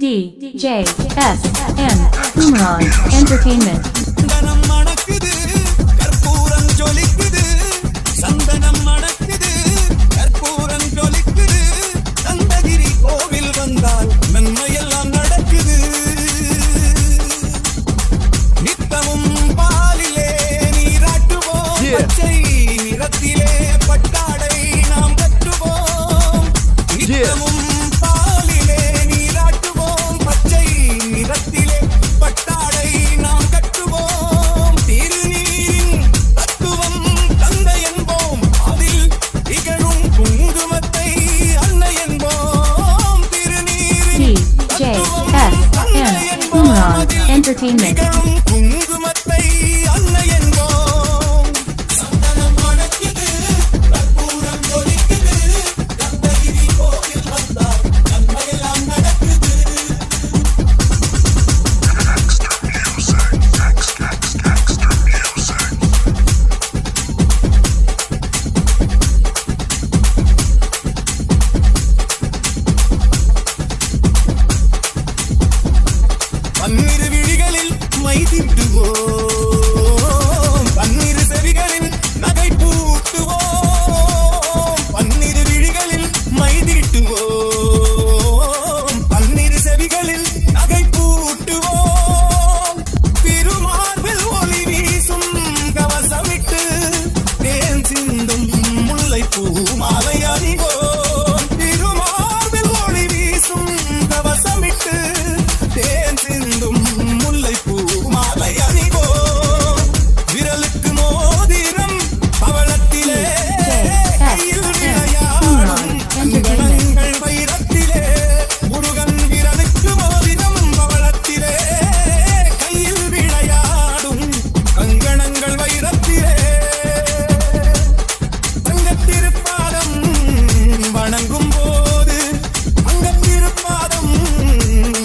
DJSN Umran Entertainment. சந்தனம் மணக்குது கற்பூரம் ஜொலிக்குது சந்தனம் மணக்குது கற்பூரம் ஜொலிக்குது சந்தகிரி கோவில் வந்தால் நன்மையெல்லாம் நடக்குது நித்தமும் பாலிலே நீராட்டுவோம் பச்சை நிறத்திலே பட்டாடை நாம் கட்டுவோம் நித்தமும் பாலிலே நீராட்டுவோம் பச்சை நிறத்திலே பட்டாடை நாம் கட்டுவோம் திருநீரின் தத்துவம் தந்தை என்போம் அதில் திகழும் குங்குமத்தை அன்னை என்போம் திருநீரின் தத்துவம் தந்தை என்போம் Umran அதில் Entertainment. திகழும் குங்குமத்தை அன்னை என்போம் சந்தனம் மணக்குது கற்பூரம் ஜொலிக்குது சந்தகிரி கோவில் வந்தால் நன்மையெல்லாம் நடக்குது பன்னிரு விழிகளில் மை தீட்டுவோம் பன்னிரு செவிகளில் நகை பூட்டுவோம் பன்னிரு விழிகளில் மை தீட்டுவோம் பன்னிரு செவிகளில் நகை பூட்டுவோம் திருமார்பில் ஒளி வீசும் கவசமிட்டு தேன் சிந்தும் முல்லைப்பூ மாலை அணிவோம் திருமார்பில் ஒளி வீசும் கவசமிட்டு தேன் சிந்தும் முல்லைப்பூ மாலை அணிவோம் விரலுக்கு மோதிரம் பவளத்திலே கையில் விளையாடும் கண்கணங்கள் வைரத்திலே முருகன் விரலுக்கு மோதிரம் பவளத்திலே கையில் விளையாடும் கங்கணங்கள் வைரத்திலே தங்கத்திருப்பாதம் வணங்கும் போது அங்கத்திருப்பாதம்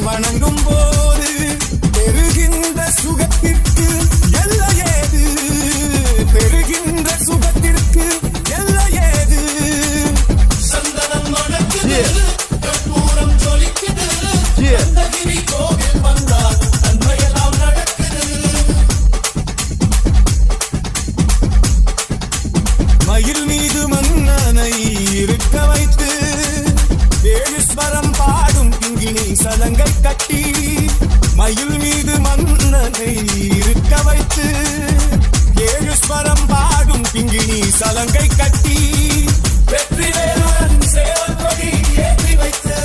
வணங்கும் போது பெறுகின்ற சுகத்திற்கு எல்லையேது பெறுகின்ற சுகத்திற்கு எல்லையேது சந்தனம் மணக்குது கற்பூரம் ஜொலிக்குது சந்தகிரி கோவில் வந்தால் நன்மையெல்லாம் நடக்குது மயில் மீது மன்னனை இருக்க வைத்து வேணுஸ்வரம் பாடும் கிங்கிணி சலங்கை கட்டி மயில் மீது மன்னனை இருக்க வைத்து வேணுஸ்வரம் பாடும் கிங்கிணி சலங்கை கட்டி வெற்றி வேலுடன் சேவல் கொடி ஏற்றி வைத்து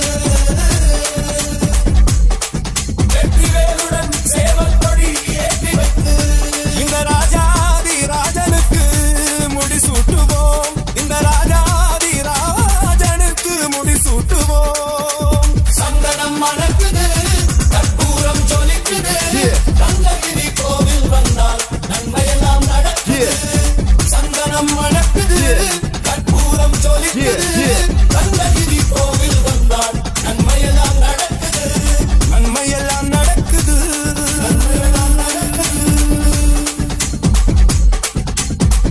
வெற்றி வேலுடன் சேவல் கொடி ஏற்றி வைத்து இந்த ராஜாதி ராஜனுக்கு முடிசூட்டுவோம்